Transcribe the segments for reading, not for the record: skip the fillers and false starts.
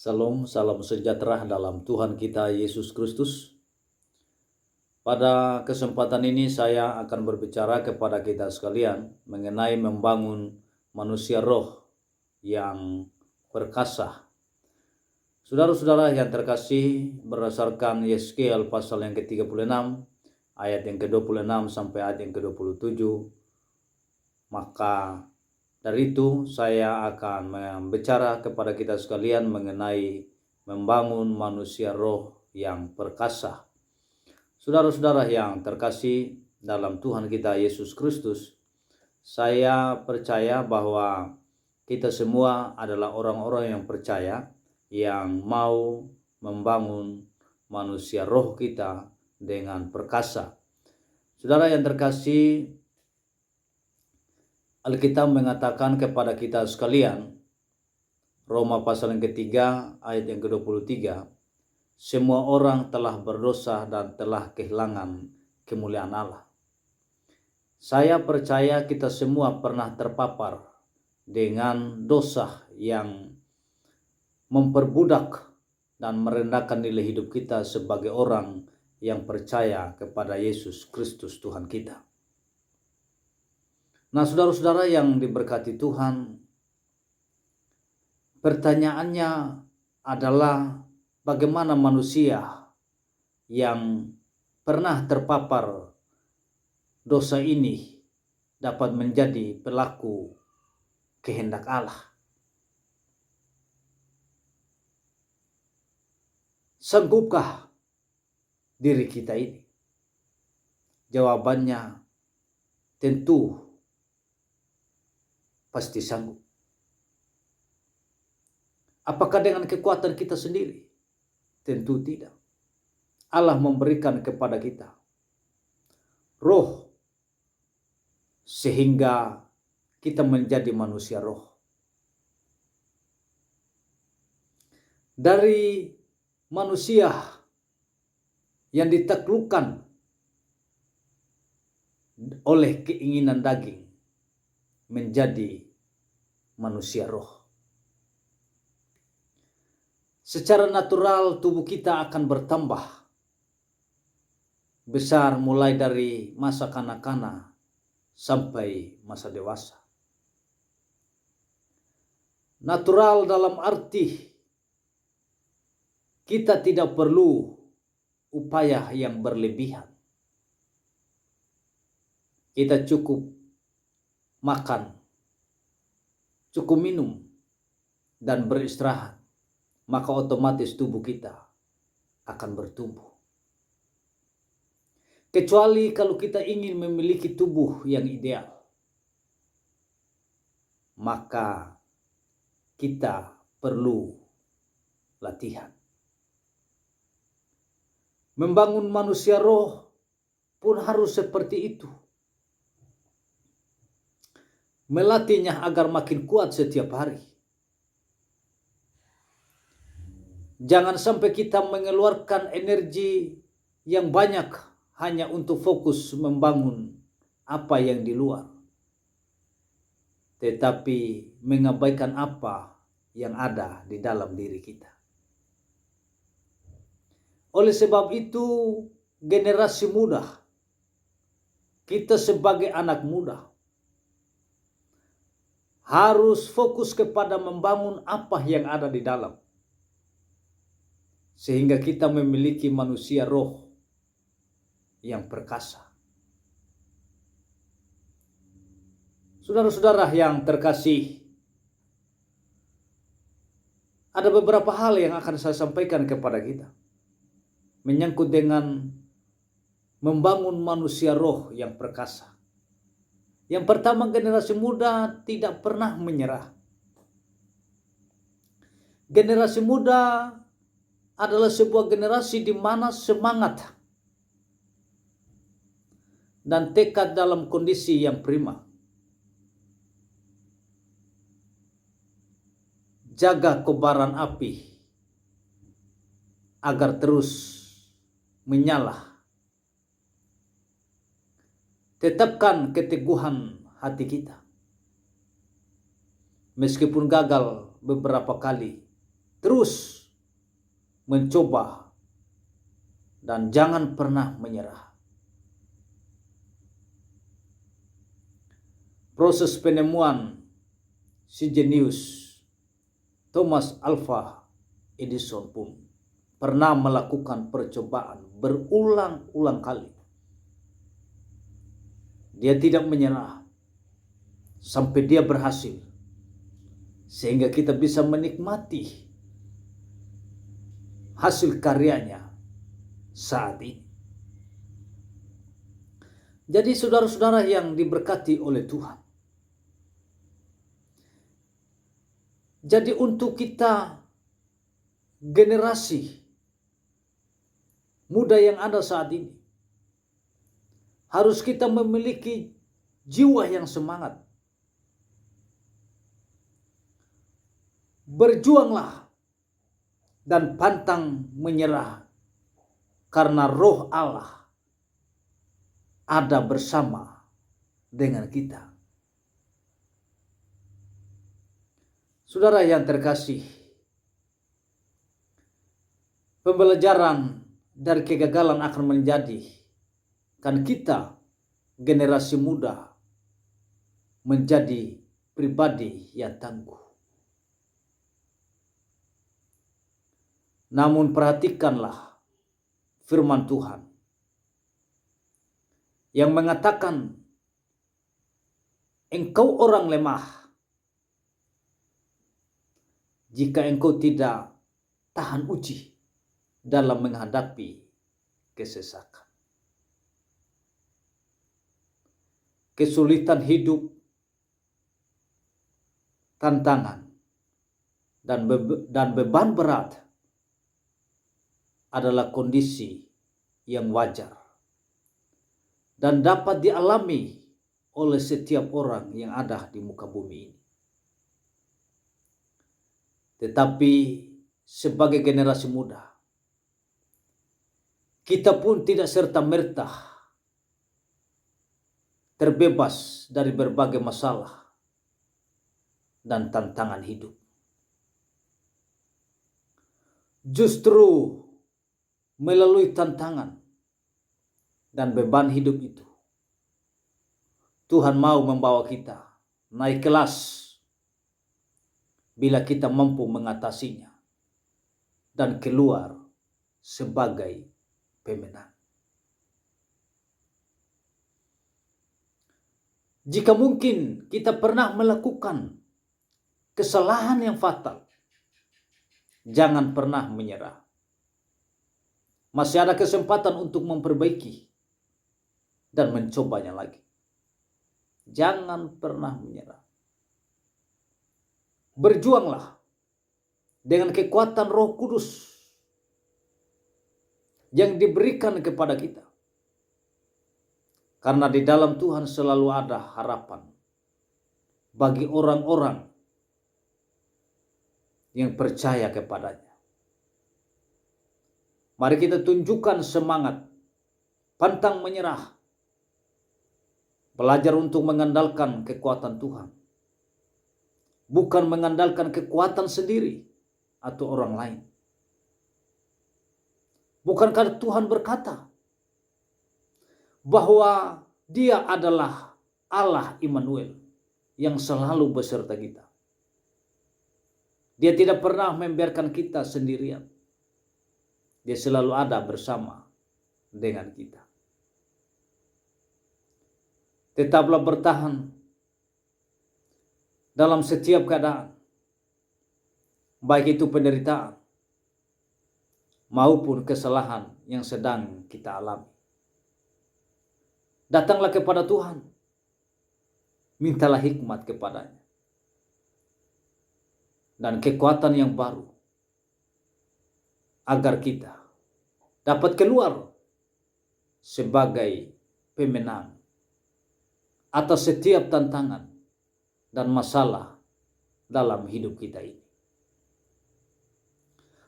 Salam, salam sejahtera dalam Tuhan kita Yesus Kristus. Pada kesempatan ini saya akan berbicara kepada kita sekalian mengenai membangun manusia roh yang perkasa. Saudara-saudara yang terkasih, berdasarkan Yeskiel pasal yang ke-36, ayat yang ke-26 sampai ayat yang ke-27, maka dari itu saya akan membicara kepada kita sekalian mengenai membangun manusia roh yang perkasa. Saudara-saudara yang terkasih dalam Tuhan kita Yesus Kristus, saya percaya bahwa kita semua adalah orang-orang yang percaya, yang mau membangun manusia roh kita dengan perkasa. Saudara yang terkasih, Alkitab mengatakan kepada kita sekalian, Roma pasal yang ketiga ayat yang ke-23, semua orang telah berdosa dan telah kehilangan kemuliaan Allah. Saya percaya kita semua pernah terpapar dengan dosa yang memperbudak dan merendahkan nilai hidup kita sebagai orang yang percaya kepada Yesus Kristus Tuhan kita. Nah, saudara-saudara yang diberkati Tuhan, pertanyaannya adalah bagaimana manusia yang pernah terpapar dosa ini dapat menjadi pelaku kehendak Allah. Sanggupkah diri kita ini? Jawabannya tentu pasti sanggup. Apakah dengan kekuatan kita sendiri? Tentu tidak. Allah memberikan kepada kita roh sehingga kita menjadi manusia roh. Dari manusia yang ditaklukkan oleh keinginan daging menjadi manusia roh. Secara natural tubuh kita akan bertambah besar mulai dari masa kanak-kanak sampai masa dewasa. Natural dalam arti kita tidak perlu upaya yang berlebihan. Kita cukup makan, cukup minum, dan beristirahat, maka otomatis tubuh kita akan bertumbuh. Kecuali kalau kita ingin memiliki tubuh yang ideal, maka kita perlu latihan. Membangun manusia roh pun harus seperti itu. Melatihnya agar makin kuat setiap hari. Jangan sampai kita mengeluarkan energi yang banyak hanya untuk fokus membangun apa yang di luar, tetapi mengabaikan apa yang ada di dalam diri kita. Oleh sebab itu, generasi muda, kita sebagai anak muda, harus fokus kepada membangun apa yang ada di dalam, sehingga kita memiliki manusia roh yang perkasa. Saudara-saudara yang terkasih, ada beberapa hal yang akan saya sampaikan kepada kita menyangkut dengan membangun manusia roh yang perkasa. Yang pertama, generasi muda tidak pernah menyerah. Generasi muda adalah sebuah generasi di mana semangat dan tekad dalam kondisi yang prima. Jaga kobaran api agar terus menyala. Tetapkan keteguhan hati kita. Meskipun gagal beberapa kali, terus mencoba dan jangan pernah menyerah. Proses penemuan si jenius Thomas Alva Edison pun pernah melakukan percobaan berulang-ulang kali. Dia tidak menyerah sampai dia berhasil, sehingga kita bisa menikmati hasil karyanya saat ini. Jadi saudara-saudara yang diberkati oleh Tuhan, jadi untuk kita generasi muda yang ada saat ini, harus kita memiliki jiwa yang semangat. Berjuanglah dan pantang menyerah, karena roh Allah ada bersama dengan kita. Saudara yang terkasih, pembelajaran dari kegagalan akan menjadikan kita generasi muda menjadi pribadi yang tangguh. Namun perhatikanlah firman Tuhan yang mengatakan, engkau orang lemah jika engkau tidak tahan uji dalam menghadapi kesesakan. Kesulitan hidup, tantangan, dan beban berat adalah kondisi yang wajar dan dapat dialami oleh setiap orang yang ada di muka bumi ini. Tetapi sebagai generasi muda, kita pun tidak serta-merta terbebas dari berbagai masalah dan tantangan hidup. Justru melalui tantangan dan beban hidup itu, Tuhan mau membawa kita naik kelas bila kita mampu mengatasinya dan keluar sebagai pemenang. Jika mungkin kita pernah melakukan kesalahan yang fatal, jangan pernah menyerah. Masih ada kesempatan untuk memperbaiki dan mencobanya lagi. Jangan pernah menyerah. Berjuanglah dengan kekuatan Roh Kudus yang diberikan kepada kita. Karena di dalam Tuhan selalu ada harapan bagi orang-orang yang percaya kepadanya. Mari kita tunjukkan semangat, pantang menyerah, belajar untuk mengandalkan kekuatan Tuhan, bukan mengandalkan kekuatan sendiri atau orang lain. Bukankah Tuhan berkata bahwa Dia adalah Allah Immanuel yang selalu beserta kita. Dia tidak pernah membiarkan kita sendirian. Dia selalu ada bersama dengan kita. Tetaplah bertahan dalam setiap keadaan, baik itu penderitaan maupun kesalahan yang sedang kita alami. Datanglah kepada Tuhan, mintalah hikmat kepadanya dan kekuatan yang baru, agar kita dapat keluar sebagai pemenang atas setiap tantangan dan masalah dalam hidup kita ini.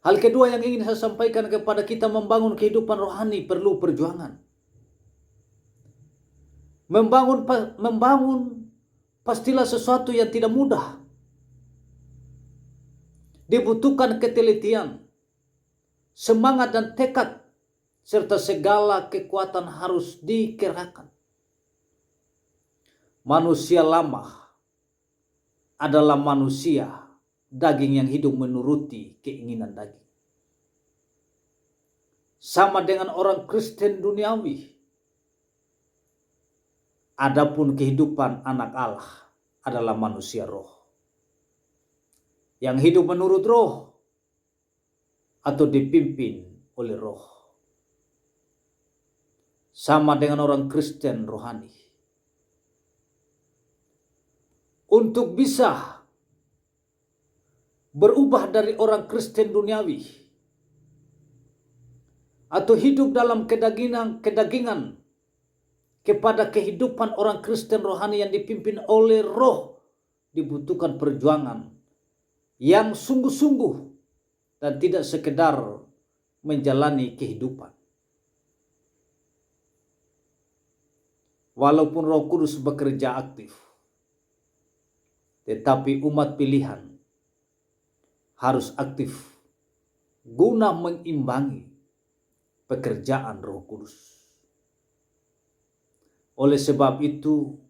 Hal kedua yang ingin saya sampaikan kepada kita, membangun kehidupan rohani perlu perjuangan. Membangun pastilah sesuatu yang tidak mudah. Dibutuhkan ketelitian, semangat dan tekad, serta segala kekuatan harus dikerahkan. Manusia lama adalah manusia daging yang hidup menuruti keinginan daging. Sama dengan orang Kristen duniawi. Adapun kehidupan anak Allah adalah manusia roh, yang hidup menurut roh atau dipimpin oleh roh. Sama dengan orang Kristen rohani. Untuk bisa berubah dari orang Kristen duniawi atau hidup dalam kedagingan kepada kehidupan orang Kristen rohani yang dipimpin oleh roh, dibutuhkan perjuangan yang sungguh-sungguh dan tidak sekedar menjalani kehidupan. Walaupun Roh Kudus bekerja aktif, tetapi umat pilihan harus aktif guna mengimbangi pekerjaan Roh Kudus. Oleh sebab itu,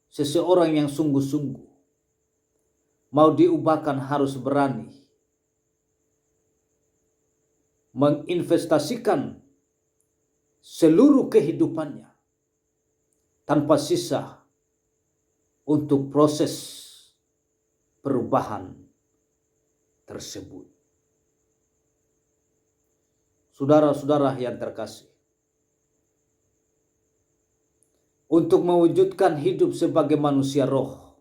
seseorang yang sungguh-sungguh mau diubahkan harus berani menginvestasikan seluruh kehidupannya tanpa sisa untuk proses perubahan tersebut. Saudara-saudara yang terkasih, untuk mewujudkan hidup sebagai manusia roh,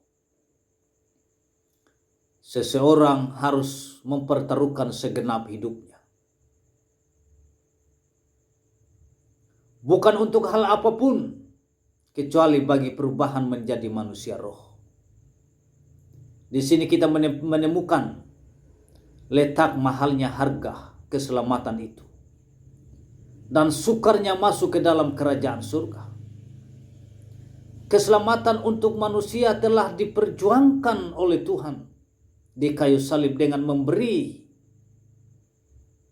seseorang harus mempertaruhkan segenap hidupnya. Bukan untuk hal apapun, kecuali bagi perubahan menjadi manusia roh. Di sini kita menemukan letak mahalnya harga keselamatan itu dan sukarnya masuk ke dalam kerajaan surga. Keselamatan untuk manusia telah diperjuangkan oleh Tuhan di kayu salib dengan memberi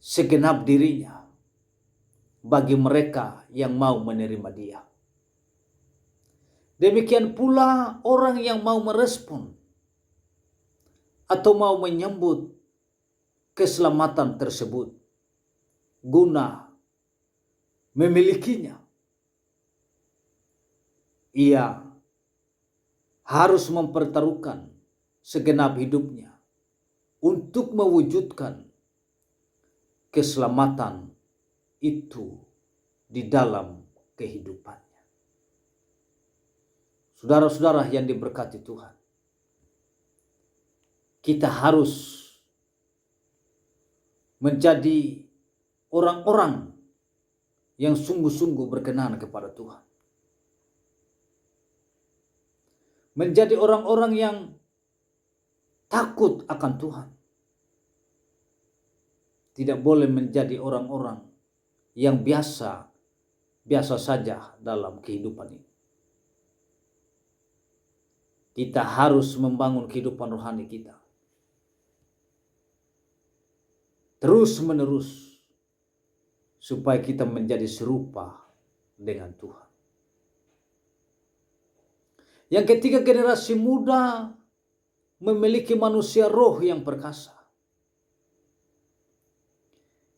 segenap dirinya bagi mereka yang mau menerima Dia. Demikian pula orang yang mau merespon atau mau menyambut keselamatan tersebut guna memilikinya, ia harus mempertaruhkan segenap hidupnya untuk mewujudkan keselamatan itu di dalam kehidupannya. Saudara-saudara yang diberkati Tuhan, kita harus menjadi orang-orang yang sungguh-sungguh berkenan kepada Tuhan. Menjadi orang-orang yang takut akan Tuhan. Tidak boleh menjadi orang-orang yang biasa saja dalam kehidupan ini. Kita harus membangun kehidupan rohani kita terus menerus supaya kita menjadi serupa dengan Tuhan. Yang ketiga, generasi muda memiliki manusia roh yang perkasa.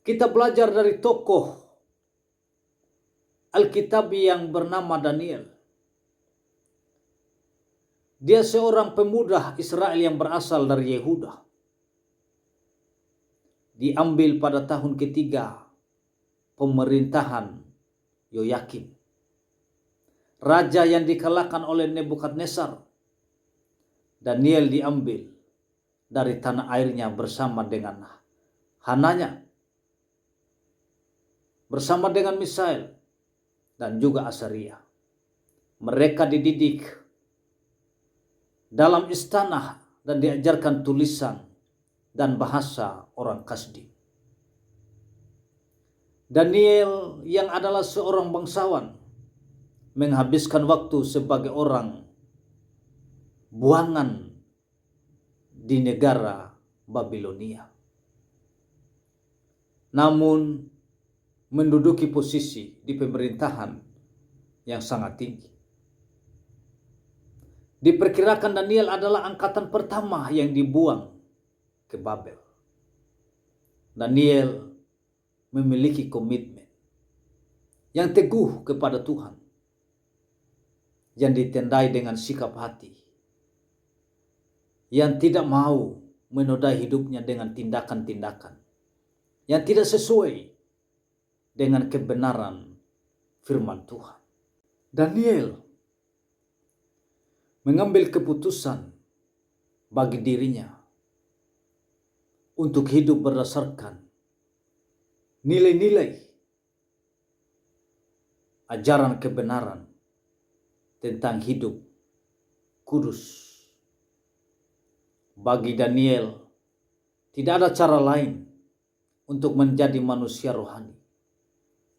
Kita belajar dari tokoh Alkitab yang bernama Daniel. Dia seorang pemuda Israel yang berasal dari Yehuda. Diambil pada tahun ketiga pemerintahan Yoyakim, raja yang dikalahkan oleh Nebukadnezar. Daniel diambil dari tanah airnya bersama dengan Hananya, bersama dengan Misael dan juga Asaria. Mereka dididik dalam istana dan diajarkan tulisan dan bahasa orang Kasdi. Daniel yang adalah seorang bangsawan menghabiskan waktu sebagai orang buangan di negara Babilonia. Namun menduduki posisi di pemerintahan yang sangat tinggi. Diperkirakan Daniel adalah angkatan pertama yang dibuang ke Babel. Daniel memiliki komitmen yang teguh kepada Tuhan, yang ditandai dengan sikap hati, yang tidak mau menodai hidupnya dengan tindakan-tindakan yang tidak sesuai dengan kebenaran firman Tuhan. Daniel mengambil keputusan bagi dirinya untuk hidup berdasarkan nilai-nilai ajaran kebenaran tentang hidup kudus. Bagi Daniel, tidak ada cara lain untuk menjadi manusia rohani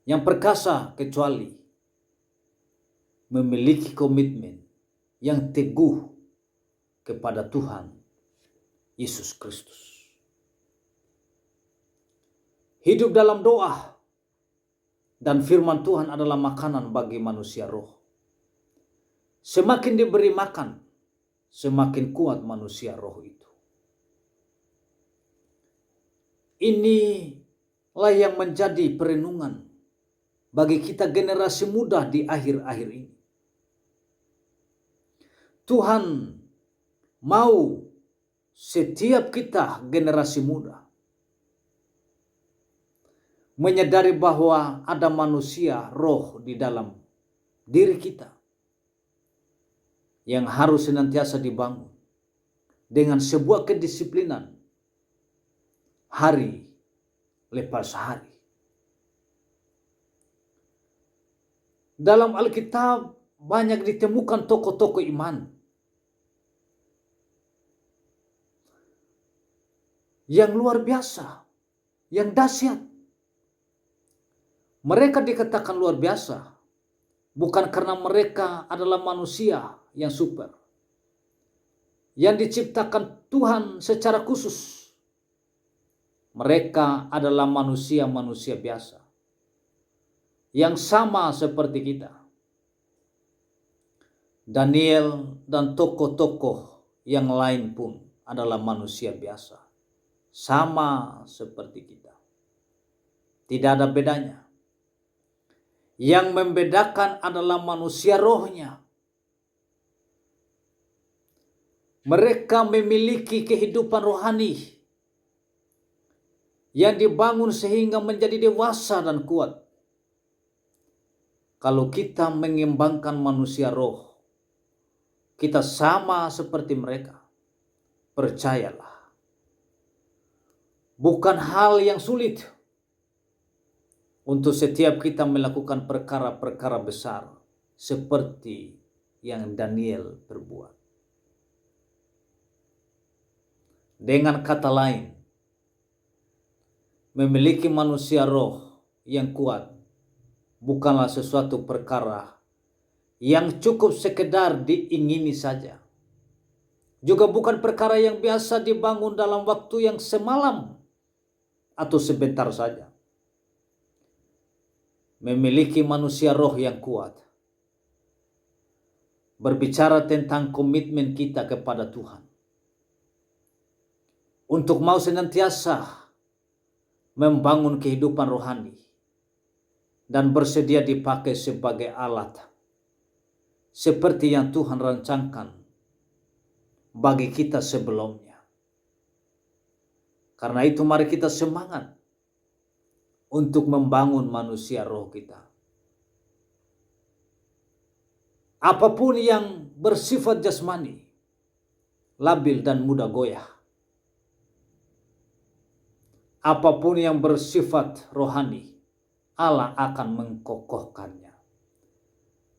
yang perkasa kecuali memiliki komitmen yang teguh kepada Tuhan Yesus Kristus. Hidup dalam doa dan firman Tuhan adalah makanan bagi manusia roh. Semakin diberi makan, semakin kuat manusia roh itu. Inilah yang menjadi perenungan bagi kita generasi muda di akhir-akhir ini. Tuhan mau setiap kita generasi muda menyadari bahwa ada manusia roh di dalam diri kita yang harus senantiasa dibangun dengan sebuah kedisiplinan hari lepas hari. Dalam Alkitab banyak ditemukan tokoh-tokoh iman yang luar biasa, yang dahsyat. Mereka dikatakan luar biasa bukan karena mereka adalah manusia yang super, yang diciptakan Tuhan secara khusus. Mereka adalah manusia-manusia biasa yang sama seperti kita. Daniel dan tokoh-tokoh yang lain pun adalah manusia biasa, sama seperti kita. Tidak ada bedanya. Yang membedakan adalah manusia rohnya. Mereka memiliki kehidupan rohani yang dibangun sehingga menjadi dewasa dan kuat. Kalau kita mengembangkan manusia roh, kita sama seperti mereka. Percayalah, bukan hal yang sulit untuk setiap kita melakukan perkara-perkara besar seperti yang Daniel perbuat. Dengan kata lain, memiliki manusia roh yang kuat bukanlah sesuatu perkara yang cukup sekedar diingini saja. Juga bukan perkara yang biasa dibangun dalam waktu yang semalam atau sebentar saja. Memiliki manusia roh yang kuat berbicara tentang komitmen kita kepada Tuhan untuk mau senantiasa membangun kehidupan rohani dan bersedia dipakai sebagai alat seperti yang Tuhan rancangkan bagi kita sebelumnya. Karena itu mari kita semangat untuk membangun manusia roh kita. Apapun yang bersifat jasmani, labil dan mudah goyah. Apapun yang bersifat rohani, Allah akan mengkokohkannya.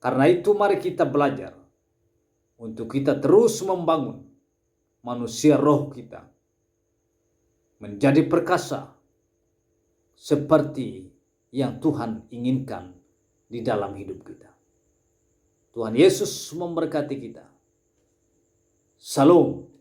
Karena itu mari kita belajar untuk kita terus membangun manusia roh kita menjadi perkasa seperti yang Tuhan inginkan di dalam hidup kita. Tuhan Yesus memberkati kita. Salam.